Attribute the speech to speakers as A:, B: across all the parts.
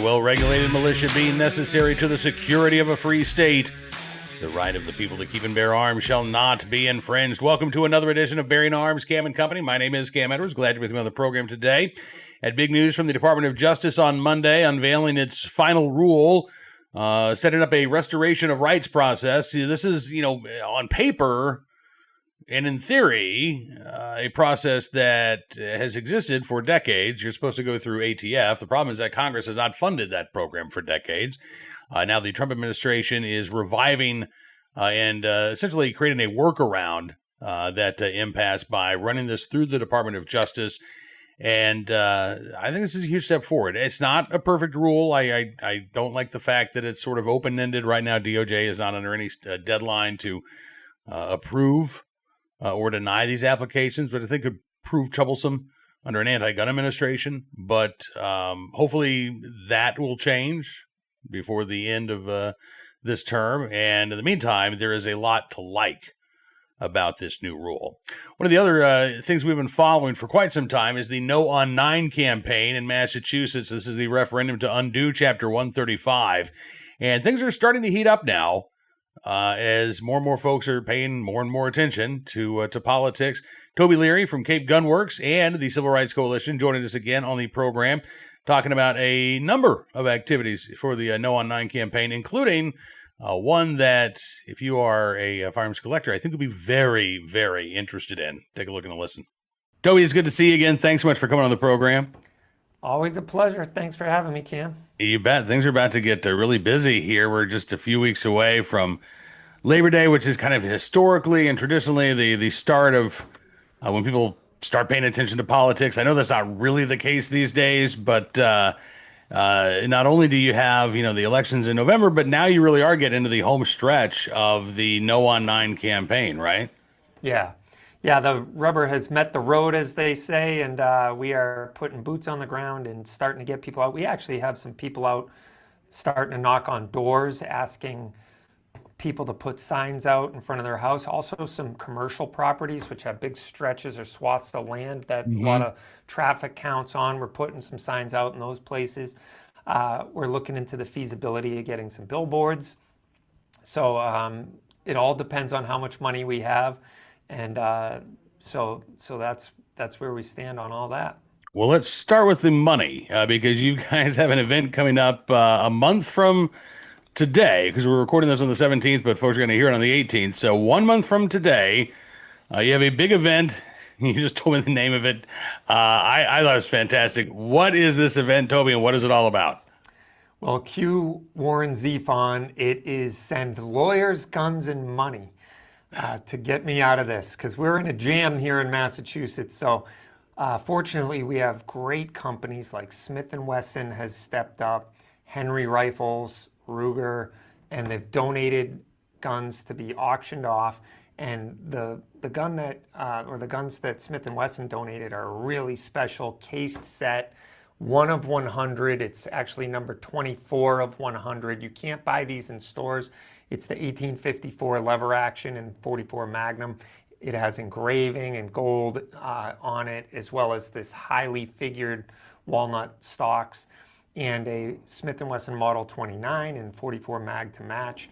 A: well-regulated militia being necessary to the security of a free state, the right of the people to keep and bear arms shall not be infringed. Welcome to another edition of Bearing Arms, Cam and Company. My name is Cam Edwards. Glad you're with me on the program today. Had big news from the Department of Justice on Monday, unveiling its final rule, setting up a restoration of rights process. This is, on paper and in theory, a process that has existed for decades. You're supposed to go through ATF. The problem is that Congress has not funded that program for decades. Now the Trump administration is reviving and essentially creating a workaround that impasse by running this through the Department of Justice. And I think this is a huge step forward. It's not a perfect rule. I don't like the fact that it's sort of open-ended right now. DOJ is not under any deadline to approve or deny these applications, but I think could prove troublesome under an anti-gun administration. But hopefully that will change before the end of this term. And in the meantime, there is a lot to like about this new rule. One of the other things we've been following for quite some time is the No on 9 campaign in Massachusetts. This is the referendum to undo Chapter 135. And things are starting to heat up now as more and more folks are paying more and more attention to politics. Toby Leary from Cape Gunworks and the Civil Rights Coalition joining us again on the program, talking about a number of activities for the No on 9 campaign, including one that, if you are a firearms collector, I think would be very, very interested in. Take a look and a listen. Toby, it's good to see you again. Thanks so much for coming on the program.
B: Always a pleasure. Thanks for having me, Cam.
A: You bet. Things are about to get really busy here. We're just a few weeks away from Labor Day, which is kind of historically and traditionally the start of when people start paying attention to politics. I know that's not really the case these days, but not only do you have, the elections in November, but now you really are getting into the home stretch of the No on 9 campaign, right?
B: Yeah. Yeah, the rubber has met the road, as they say, and we are putting boots on the ground and starting to get people out. We actually have some people out starting to knock on doors, asking people to put signs out in front of their house. Also some commercial properties, which have big stretches or swaths of land that a lot of traffic counts on. We're putting some signs out in those places. We're looking into the feasibility of getting some billboards. So it all depends on how much money we have. And so that's where we stand on all that.
A: Well, let's start with the money because you guys have an event coming up a month from today, because we're recording this on the 17th, but folks are going to hear it on the 18th. So 1 month from today, you have a big event. You just told me the name of it. I thought it was fantastic. What is this event, Toby, and what is it all about?
B: Well, cue Warren Zevon. It is send lawyers, guns, and money to get me out of this, because we're in a jam here in Massachusetts. So fortunately, we have great companies like Smith & Wesson has stepped up, Henry Rifles, Ruger, and they've donated guns to be auctioned off. And the gun that or the guns that Smith & Wesson donated are a really special cased set, 1 of 100. It's actually number 24 of 100. You can't buy these in stores. It's the 1854 lever action and 44 Magnum. It has engraving and gold on it, as well as this highly figured walnut stocks, and a Smith & Wesson Model 29 and 44 mag to match.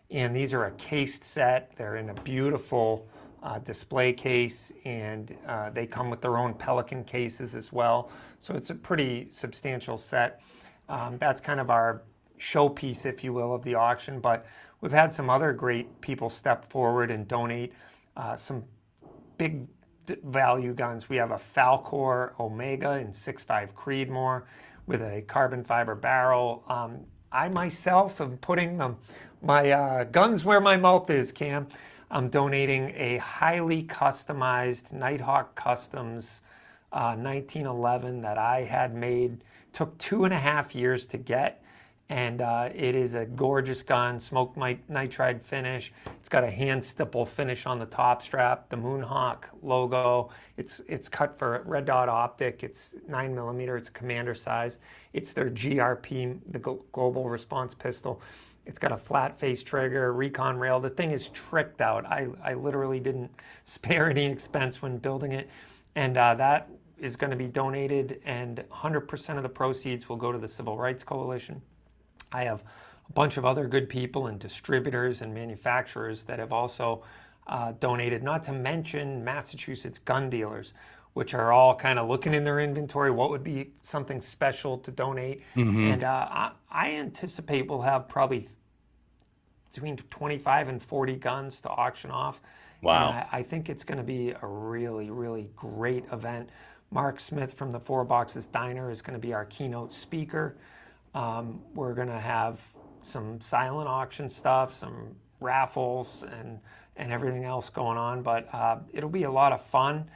B: And these are a cased set. They're in a beautiful display case, and they come with their own Pelican cases as well. So it's a pretty substantial set. That's kind of our showpiece, if you will, of the auction. But we've had some other great people step forward and donate some big value guns. We have a Falcor Omega in 6.5 Creedmoor with a carbon fiber barrel. I myself am putting my guns where my mouth is, Cam. I'm donating a highly customized Nighthawk Customs 1911 that I had made. Took 2.5 years to get. And it is a gorgeous gun, smoked nitride finish. It's got a hand stipple finish on the top strap, the Moonhawk logo. It's cut for red dot optic. It's 9mm. It's a commander size. It's their GRP, the Global Response Pistol. It's got a flat face trigger, recon rail. The thing is tricked out. I literally didn't spare any expense when building it. And that is going to be donated, and 100% of the proceeds will go to the Civil Rights Coalition. I have a bunch of other good people and distributors and manufacturers that have also donated, not to mention Massachusetts gun dealers, which are all kind of looking in their inventory, what would be something special to donate. And I anticipate we'll have probably between 25 and 40 guns to auction off.
A: Wow.
B: And I think it's going to be a really, really great event. Mark Smith from the Four Boxes Diner is going to be our keynote speaker. We're going to have some silent auction stuff, some raffles, and everything else going on. But it'll be a lot of fun,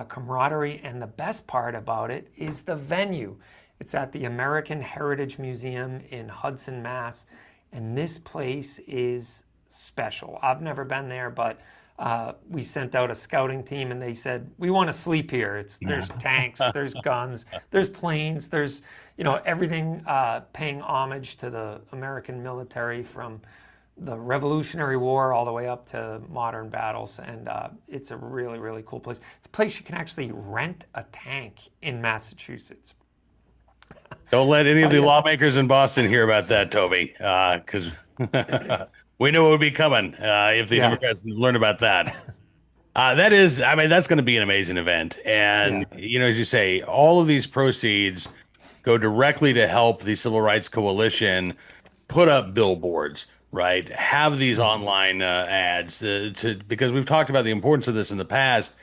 B: camaraderie, and the best part about it is the venue. It's at the American Heritage Museum in Hudson, Mass. And this place is special. I've never been there, but we sent out a scouting team and they said, we want to sleep here. There's tanks, there's guns, there's planes, there's everything paying homage to the American military from the Revolutionary War all the way up to modern battles. And it's a really, really cool place. It's a place you can actually rent a tank in Massachusetts.
A: Don't let any of the lawmakers in Boston hear about that, Toby, because we know what would be coming if the Democrats learn about that. That's going to be an amazing event. And, as you say, all of these proceeds go directly to help the Civil Rights Coalition put up billboards, right? Have these online ads because we've talked about the importance of this in the past.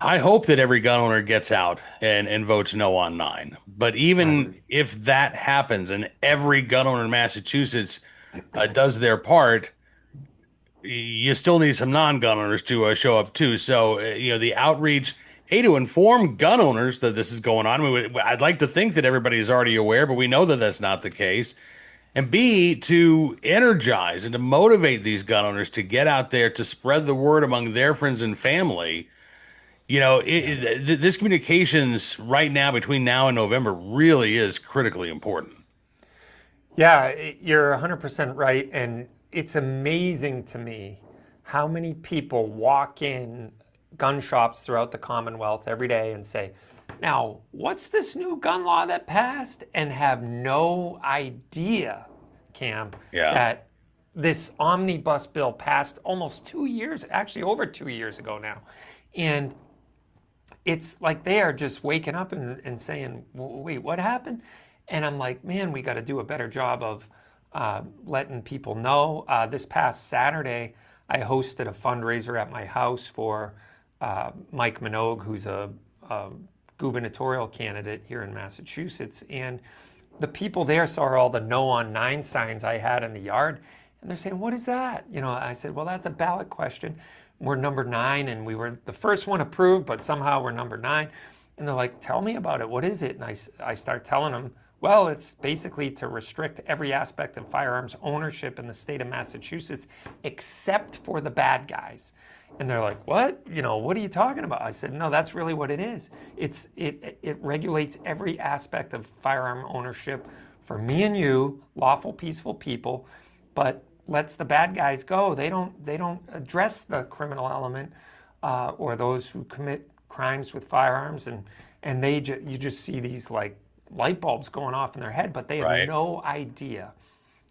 A: I hope that every gun owner gets out and votes no on 9. But even if that happens and every gun owner in Massachusetts does their part, you still need some non-gun owners to show up too. So, the outreach, to inform gun owners that this is going on. I'd like to think that everybody is already aware, but we know that that's not the case. And B, to energize and to motivate these gun owners to get out there to spread the word among their friends and family. This communications right now between now and November really is critically important.
B: Yeah, you're 100% right. And it's amazing to me how many people walk in gun shops throughout the Commonwealth every day and say, now, what's this new gun law that passed? And have no idea, Cam, that this omnibus bill passed almost 2 years, actually over 2 years ago now. And it's like they are just waking up and saying, wait, what happened? And I'm like, man, we got to do a better job of letting people know. This past Saturday, I hosted a fundraiser at my house for Mike Minogue, who's a gubernatorial candidate here in Massachusetts. And the people there saw all the no on 9 signs I had in the yard. And they're saying, what is that? I said, well, that's a ballot question. We're number 9, and we were the first one approved, but somehow we're number 9. And they're like, tell me about it. What is it? And I start telling them, well, it's basically to restrict every aspect of firearms ownership in the state of Massachusetts, except for the bad guys. And they're like, what? What are you talking about? I said, no, that's really what it is. It regulates every aspect of firearm ownership for me and you, lawful, peaceful people, but lets the bad guys go. They don't address the criminal element or those who commit crimes with firearms, and you just see these like light bulbs going off in their head, but they have no idea.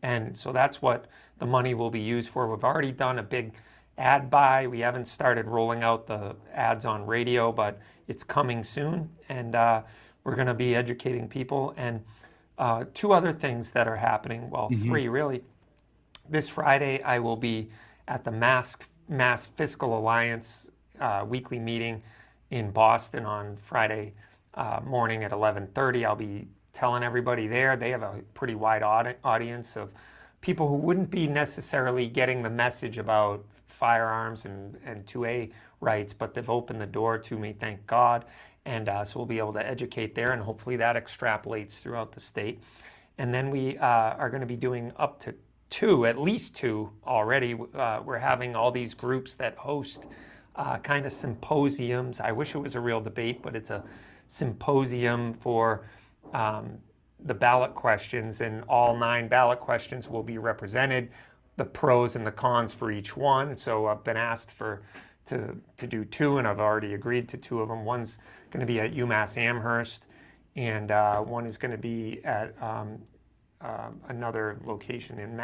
B: And so that's what the money will be used for. We've already done a big ad buy. We haven't started rolling out the ads on radio, but it's coming soon, and we're going to be educating people. And 2 other things that are happening, 3 really. This Friday, I will be at the Mass Fiscal Alliance weekly meeting in Boston on Friday morning at 11:30. I'll be telling everybody there. They have a pretty wide audience of people who wouldn't be necessarily getting the message about firearms and 2A rights, but they've opened the door to me, thank God. And so we'll be able to educate there, and hopefully that extrapolates throughout the state. And then we are going to be doing up to 2, at least 2 already. We're having all these groups that host kind of symposiums. I wish it was a real debate, but it's a symposium for the ballot questions, and all 9 ballot questions will be represented, the pros and the cons for each one. So I've been asked for to do two, and I've already agreed to two of them. One's going to be at UMass Amherst, and one is going to be at another location in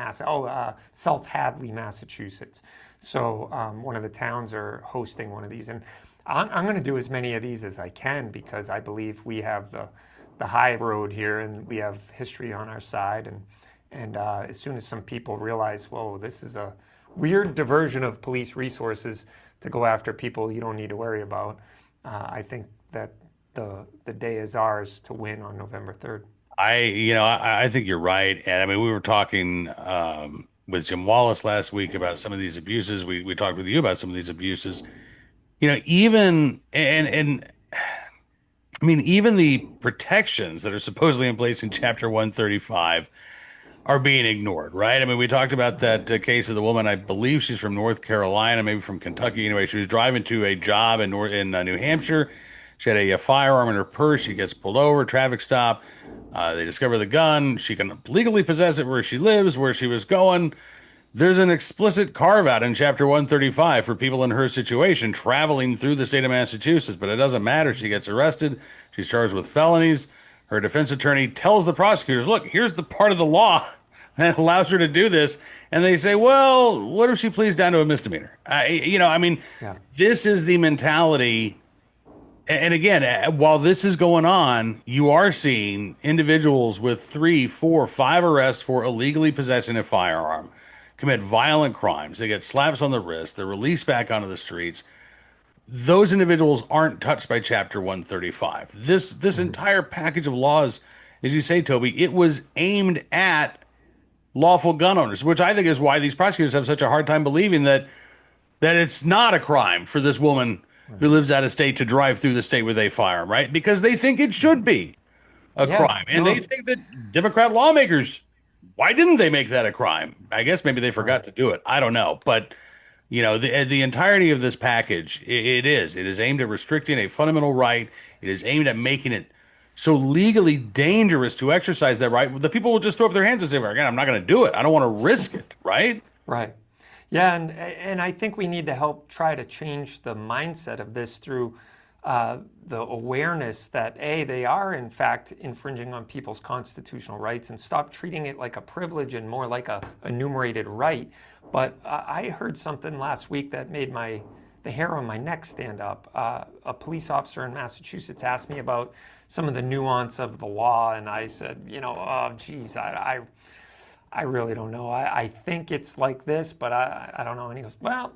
B: South Hadley, Massachusetts. So one of the towns are hosting one of these, and I'm going to do as many of these as I can because I believe we have the high road here, and we have history on our side. And as soon as some people realize, whoa, this is a weird diversion of police resources to go after people you don't need to worry about, I think that the day is ours to win on November 3rd.
A: I think you're right. And I mean, we were talking with Jim Wallace last week about some of these abuses. We talked with you about some of these abuses. Even and I mean, even the protections that are supposedly in place in Chapter 135 are being ignored, right? I mean, we talked about that case of the woman. I believe she's from North Carolina, maybe from Kentucky. Anyway, she was driving to a job in New Hampshire. She had a firearm in her purse. She gets pulled over, traffic stop. They discover the gun. She can legally possess it where she lives, where she was going. There's an explicit carve out in Chapter 135 for people in her situation traveling through the state of Massachusetts, but it doesn't matter. She gets arrested. She's charged with felonies. Her defense attorney tells the prosecutors, look, here's the part of the law that allows her to do this. And they say, well, what if she pleads down to a misdemeanor? This is the mentality. And again, while this is going on, you are seeing individuals with 3, 4, 5 arrests for illegally possessing a firearm commit violent crimes. They get slaps on the wrist. They're released back onto the streets. Those individuals aren't touched by Chapter 135. This entire package of laws, as you say, Toby, it was aimed at lawful gun owners, which I think is why these prosecutors have such a hard time believing that it's not a crime for this woman who lives out of state to drive through the state with a firearm, right? Because they think it should be a crime. And they think that Democrat lawmakers, why didn't they make that a crime? I guess maybe they forgot to do it. I don't know. But, the entirety of this package, it is aimed at restricting a fundamental right. It is aimed at making it so legally dangerous to exercise that right. The people will just throw up their hands and say, well, again, I'm not going to do it. I don't want to risk it, right?
B: Right. Yeah, and I think we need to help try to change the mindset of this through the awareness that, they are, in fact, infringing on people's constitutional rights, and stop treating it like a privilege and more like a enumerated right. But I heard something last week that made the hair on my neck stand up. A police officer in Massachusetts asked me about some of the nuance of the law, and I said, oh, geez, I really don't know. I think it's like this, but I don't know. And he goes, well,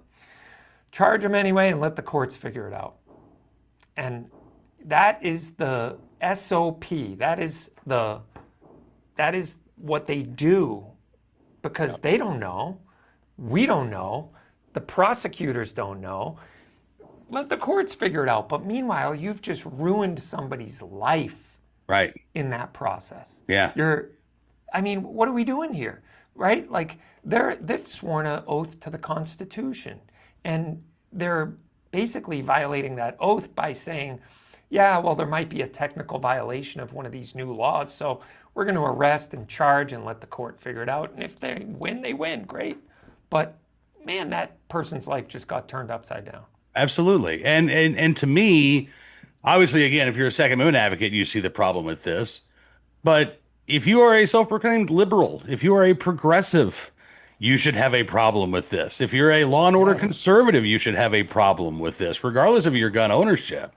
B: charge them anyway and let the courts figure it out. And that is the SOP. That is what they do, because they don't know. We don't know. The prosecutors don't know. Let the courts figure it out. But meanwhile, you've just ruined somebody's life,
A: right,
B: in that process.
A: Yeah.
B: What are we doing here, right? Like, they've sworn an oath to the Constitution, and they're basically violating that oath by saying, yeah, well, there might be a technical violation of one of these new laws, so we're going to arrest and charge and let the court figure it out. And if they win, great. But, man, that person's life just got turned upside down.
A: Absolutely. And to me, obviously, again, if you're a Second Amendment advocate, you see the problem with this. But if you are a self-proclaimed liberal, if you are a progressive, you should have a problem with this. If you're a law and order conservative, you should have a problem with this, regardless of your gun ownership.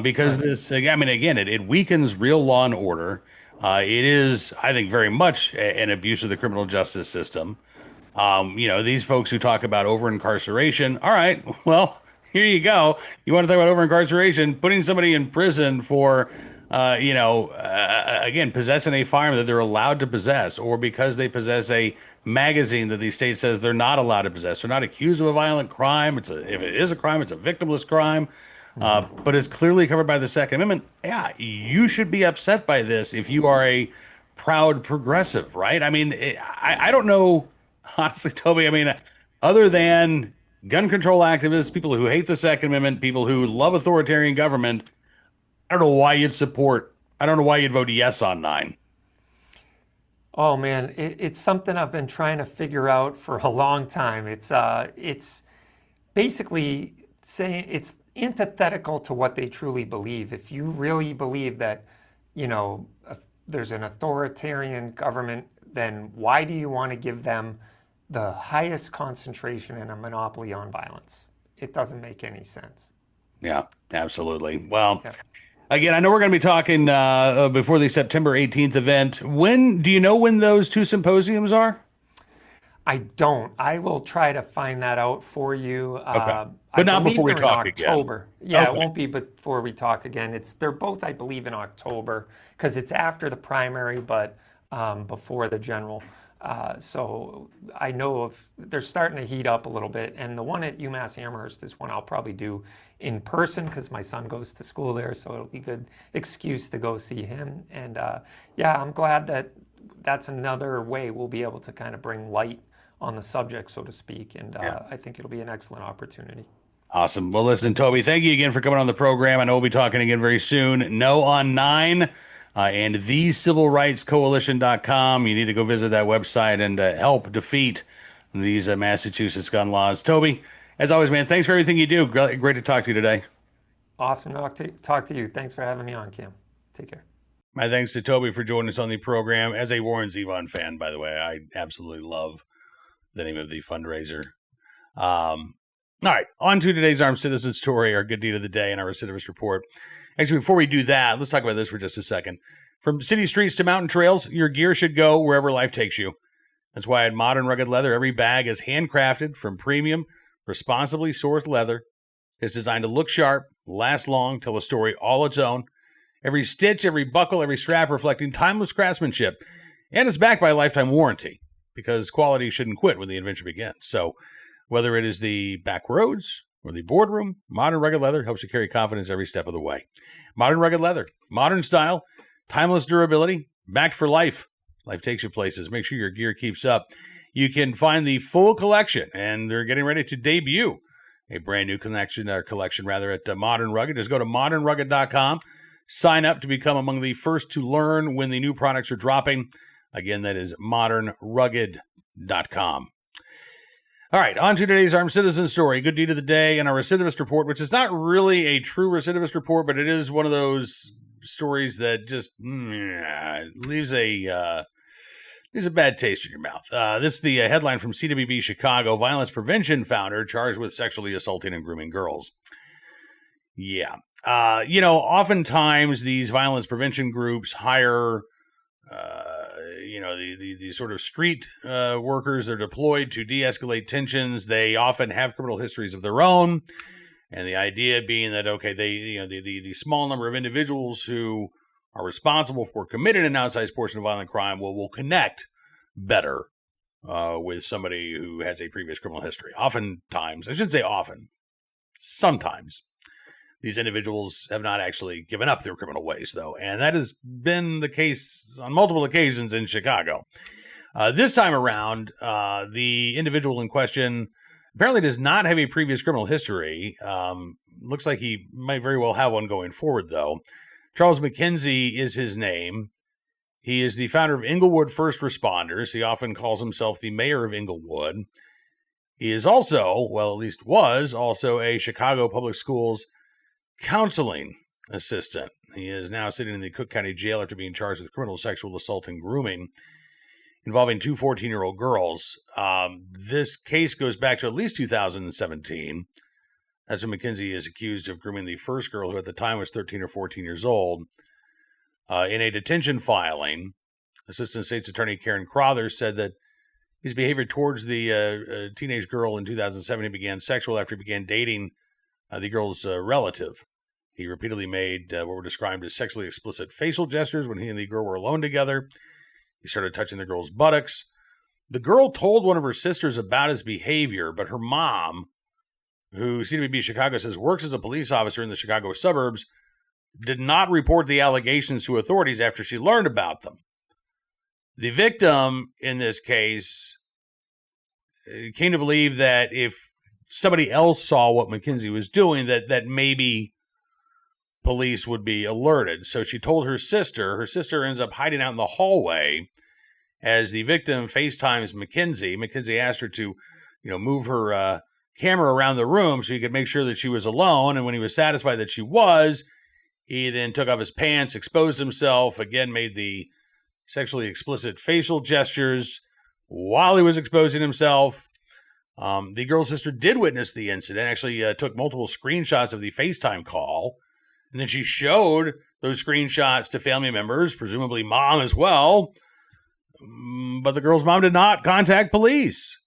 A: Because this, again, it weakens real law and order. It is, I think, very much an abuse of the criminal justice system. These folks who talk about over-incarceration, all right, well, here you go. You want to talk about over-incarceration, putting somebody in prison for, again, possessing a firearm that they're allowed to possess, or because they possess a magazine that the state says they're not allowed to possess. They're not accused of a violent crime. If it is a crime, it's a victimless crime. But it's clearly covered by the Second Amendment. Yeah, you should be upset by this if you are a proud progressive, right? I don't know, honestly, Toby. Other than gun control activists, people who hate the Second Amendment, people who love authoritarian government, I don't know why you'd vote yes on 9.
B: Oh man, it's something I've been trying to figure out for a long time. It's basically saying it's antithetical to what they truly believe. If you really believe that, there's an authoritarian government, then why do you want to give them the highest concentration and a monopoly on violence? It doesn't make any sense.
A: Yeah, absolutely. Well,
B: Yeah.
A: again, I know we're going to be talking before the September 18th event. Do you know when those two symposiums are?
B: I don't. I will try to find that out for you.
A: Okay.
B: I
A: But not
B: believe
A: before we
B: they're
A: talk
B: in
A: again.
B: October. Yeah,
A: Okay.
B: it won't be before we talk again. They're both, I believe, in October because it's after the primary, but before the general. So I know they're starting to heat up a little bit, and the one at UMass Amherst is one I'll probably do in person because my son goes to school there, so it'll be a good excuse to go see him. And yeah, I'm glad that that's another way we'll be able to kind of bring light on the subject, so to speak, and I think it'll be an excellent opportunity.
A: Awesome. Well, listen, Toby, thank you again for coming on the program. I know we'll be talking again very soon. No on 9 and thecivilrightscoalition.com. You need to go visit that website and help defeat these Massachusetts gun laws. Toby, as always, man, thanks for everything you do. Great to talk to you today.
B: Awesome to talk to you. Thanks for having me on, Cam. Take care.
A: My thanks to Toby for joining us on the program. As a Warren Zevon fan, by the way, I absolutely love the name of the fundraiser. All right, on to today's Armed Citizen story, our good deed of the day, and our recidivist report. Actually, before we do that, let's talk about this for just a second. From city streets to mountain trails, your gear should go wherever life takes you. That's why at Modern Rugged Leather, every bag is handcrafted from premium, responsibly sourced leather. It's designed to look sharp, last long, tell a story all its own. Every stitch, every buckle, every strap reflecting timeless craftsmanship. And it's backed by a lifetime warranty, because quality shouldn't quit when the adventure begins. So whether it is the back roads or the boardroom, Modern Rugged Leather helps you carry confidence every step of the way. Modern Rugged Leather, modern style, timeless durability, backed for life. Life takes you places. Make sure your gear keeps up. You can find the full collection, and they're getting ready to debut a brand new collection at Modern Rugged. Just go to modernrugged.com, sign up to become among the first to learn when the new products are dropping. Again, that is modernrugged.com. All right, on to today's Armed Citizen story, good deed of the day, and our recidivist report, which is not really a true recidivist report, but it is one of those stories that just leaves a bad taste in your mouth. This is the headline from CWB Chicago: violence prevention founder charged with sexually assaulting and grooming girls. Yeah. Oftentimes these violence prevention groups hire the sort of street workers are deployed to de-escalate tensions. They often have criminal histories of their own, and the idea being that the small number of individuals who are responsible for committing an outsized portion of violent crime will connect better with somebody who has a previous criminal history. Oftentimes, I shouldn't say often, sometimes these individuals have not actually given up their criminal ways, though, and that has been the case on multiple occasions in Chicago. This time around, the individual in question apparently does not have a previous criminal history. Looks like he might very well have one going forward, though. Charles McKenzie is his name. He is the founder of Inglewood First Responders. He often calls himself the mayor of Inglewood. He is also, well, at least was, also a Chicago Public Schools counseling assistant. He is now sitting in the Cook County Jail after being charged with criminal sexual assault and grooming involving two 14-year-old girls. This case goes back to at least 2017. That's when McKenzie is accused of grooming the first girl, who at the time was 13 or 14 years old. In a detention filing, Assistant State's Attorney Karen Crothers said that his behavior towards the teenage girl in 2007 began sexual after he began dating the girl's relative. He repeatedly made what were described as sexually explicit facial gestures when he and the girl were alone together. He started touching the girl's buttocks. The girl told one of her sisters about his behavior, but her mom, who CWB Chicago says works as a police officer in the Chicago suburbs, did not report the allegations to authorities after she learned about them. The victim in this case came to believe that if somebody else saw what McKenzie was doing, that maybe police would be alerted. So she told her sister. Her sister ends up hiding out in the hallway as the victim FaceTimes McKenzie. McKenzie asked her to, move her camera around the room so he could make sure that she was alone. And when he was satisfied that she was, he then took off his pants, exposed himself, again, made the sexually explicit facial gestures while he was exposing himself. The girl's sister did witness the incident, actually took multiple screenshots of the FaceTime call. And then she showed those screenshots to family members, presumably mom as well. But the girl's mom did not contact police,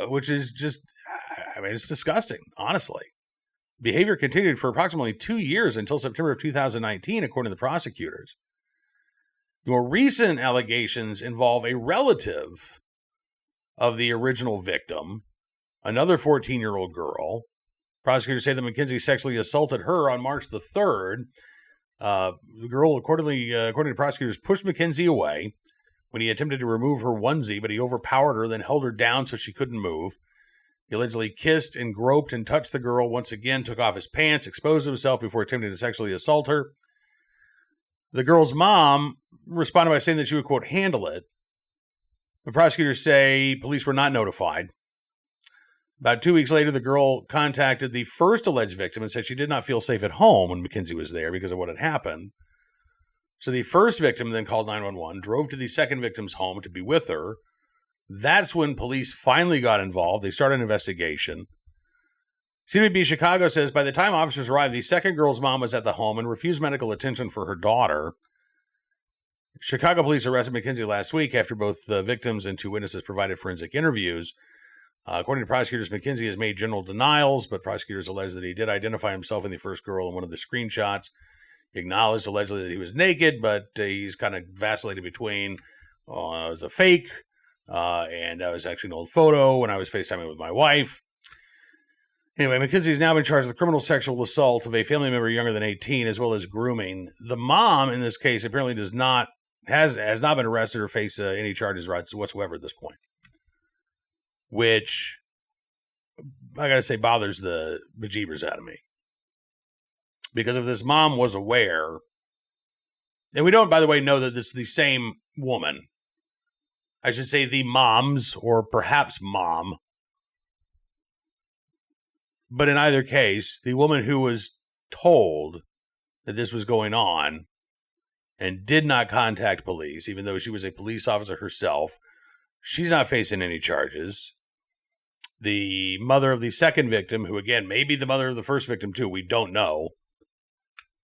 A: which is just, it's disgusting, honestly. Behavior continued for approximately 2 years until September of 2019, according to the prosecutors. The more recent allegations involve a relative of the original victim, another 14-year-old girl. Prosecutors say that McKenzie sexually assaulted her on March the 3rd. The girl, according to prosecutors, pushed McKenzie away when he attempted to remove her onesie, but he overpowered her, then held her down so she couldn't move. He allegedly kissed and groped and touched the girl once again, took off his pants, exposed himself before attempting to sexually assault her. The girl's mom responded by saying that she would, quote, handle it. The prosecutors say police were not notified. About 2 weeks later, the girl contacted the first alleged victim and said she did not feel safe at home when McKenzie was there because of what had happened. So the first victim then called 911, drove to the second victim's home to be with her. That's when police finally got involved. They started an investigation. CWB Chicago says by the time officers arrived, the second girl's mom was at the home and refused medical attention for her daughter. Chicago police arrested McKenzie last week after both the victims and 2 witnesses provided forensic interviews. According to prosecutors, McKenzie has made general denials, but prosecutors allege that he did identify himself in the first girl in one of the screenshots. He acknowledged allegedly that he was naked, but he's kind of vacillated between it was a fake and that was actually an old photo when I was FaceTiming with my wife. Anyway, McKenzie's now been charged with criminal sexual assault of a family member younger than 18, as well as grooming. The mom, in this case, apparently has not been arrested or face any charges whatsoever at this point, which I gotta say bothers the bejeebers out of me. Because if this mom was aware, and we don't, by the way, know that it's the same woman. I should say the moms, or perhaps mom. But in either case, the woman who was told that this was going on and did not contact police, even though she was a police officer herself, she's not facing any charges. The mother of the second victim, who again may be the mother of the first victim too, we don't know,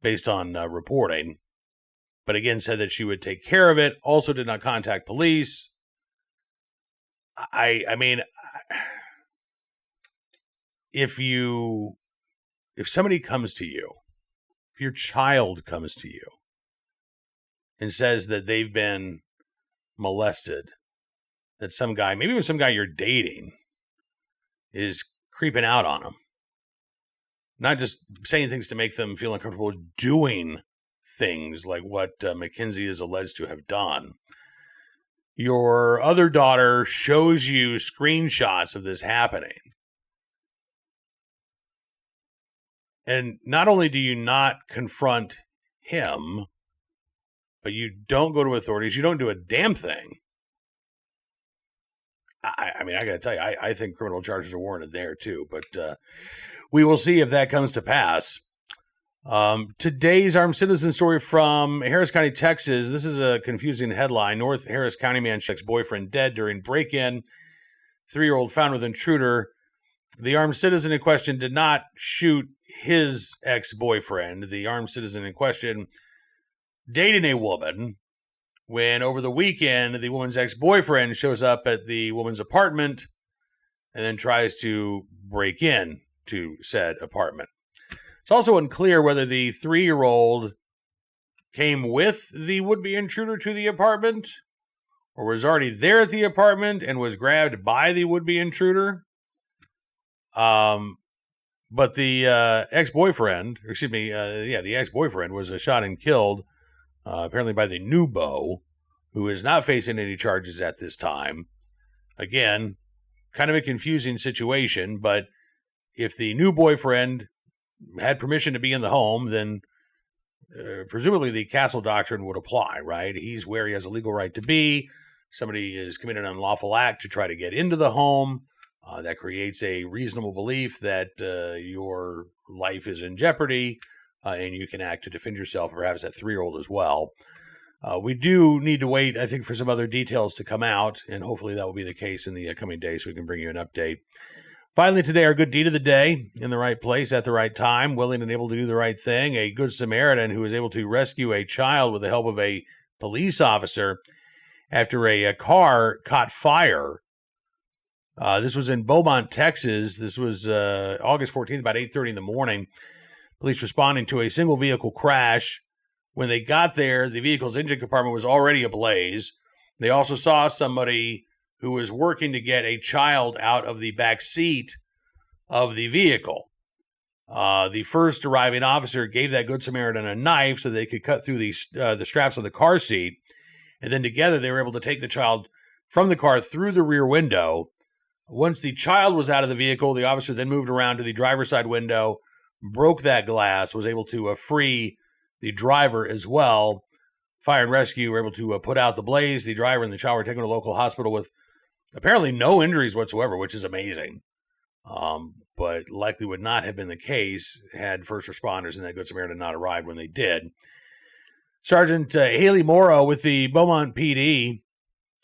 A: based on reporting, but again said that she would take care of it, also did not contact police. I mean, if somebody comes to you, if your child comes to you and says that they've been molested, that some guy, maybe even some guy you're dating, is creeping out on them, not just saying things to make them feel uncomfortable, doing things like what McKenzie is alleged to have done. Your other daughter shows you screenshots of this happening. And not only do you not confront him, but you don't go to authorities, you don't do a damn thing. I mean, I got to tell you, I think criminal charges are warranted there too, but we will see if that comes to pass. Today's armed citizen story from Harris County, Texas. This is a confusing headline. North Harris County man checks boyfriend dead during break-in. 3-year-old found with intruder. The armed citizen in question did not shoot his ex-boyfriend. The armed citizen in question dating a woman when over the weekend, the woman's ex-boyfriend shows up at the woman's apartment and then tries to break in to said apartment. It's also unclear whether the 3-year-old came with the would-be intruder to the apartment or was already there at the apartment and was grabbed by the would-be intruder. But the ex-boyfriend, the ex-boyfriend was shot and killed, apparently by the new beau, who is not facing any charges at this time. Again, kind of a confusing situation, but if the new boyfriend had permission to be in the home, then presumably the castle doctrine would apply, right? He's where he has a legal right to be. Somebody is committed an unlawful act to try to get into the home. That creates a reasonable belief that your life is in jeopardy, and you can act to defend yourself, perhaps that 3-year-old as well. We do need to wait, I think, for some other details to come out, and hopefully that will be the case in the coming days so we can bring you an update. Finally, today, our good deed of the day, in the right place at the right time, willing and able to do the right thing. A good Samaritan who was able to rescue a child with the help of a police officer after a car caught fire. This was in Beaumont, Texas. This was August 14th, about 8:30 in the morning. Police responding to a single vehicle crash. When they got there, the vehicle's engine compartment was already ablaze. They also saw somebody who was working to get a child out of the back seat of the vehicle. The first arriving officer gave that Good Samaritan a knife so they could cut through the straps of the car seat. And then together they were able to take the child from the car through the rear window. Once the child was out of the vehicle, the officer then moved around to the driver's side window, broke that glass, was able to free the driver as well. Fire and rescue were able to put out the blaze. The driver and the child were taken to a local hospital with apparently no injuries whatsoever, which is amazing. But likely would not have been the case had first responders and that Good Samaritan not arrived when they did. Sergeant Haley Morrow with the Beaumont PD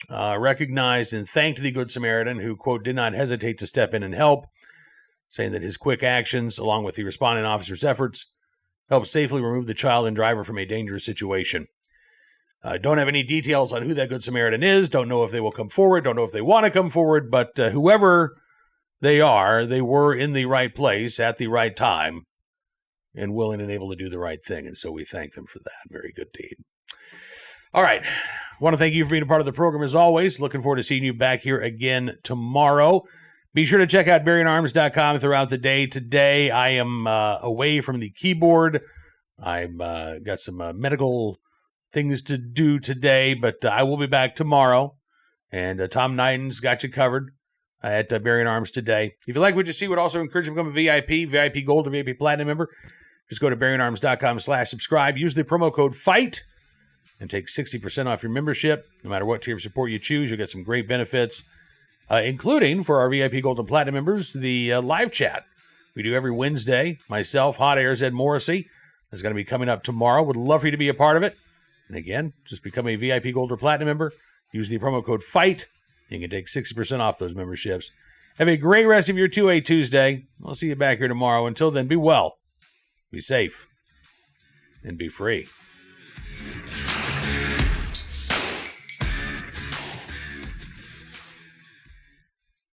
A: recognized and thanked the Good Samaritan who, quote, did not hesitate to step in and help, saying that his quick actions, along with the responding officer's efforts, helped safely remove the child and driver from a dangerous situation. Don't have any details on who that Good Samaritan is. Don't know if they will come forward. Don't know if they want to come forward. But whoever they are, they were in the right place at the right time and willing and able to do the right thing. And so we thank them for that. Very good deed. All right. Want to thank you for being a part of the program as always. Looking forward to seeing you back here again tomorrow. Be sure to check out BerrianArms.com throughout the day. Today, I am away from the keyboard. I've got some medical things to do today, but I will be back tomorrow. And Tom Knighton's got you covered at Berrien Arms today. If you like what you see, would also encourage you to become a VIP Gold or VIP Platinum member. Just go to BerrianArms.com/subscribe. Use the promo code FIGHT and take 60% off your membership. No matter what tier of support you choose, you'll get some great benefits, including for our VIP Gold and Platinum members, the live chat we do every Wednesday. Myself, Hot Air's Ed Morrissey, is going to be coming up tomorrow. Would love for you to be a part of it. And again, just become a VIP Gold or Platinum member. Use the promo code FIGHT. You can take 60% off those memberships. Have a great rest of your 2A Tuesday. I'll see you back here tomorrow. Until then, be well, be safe, and be free.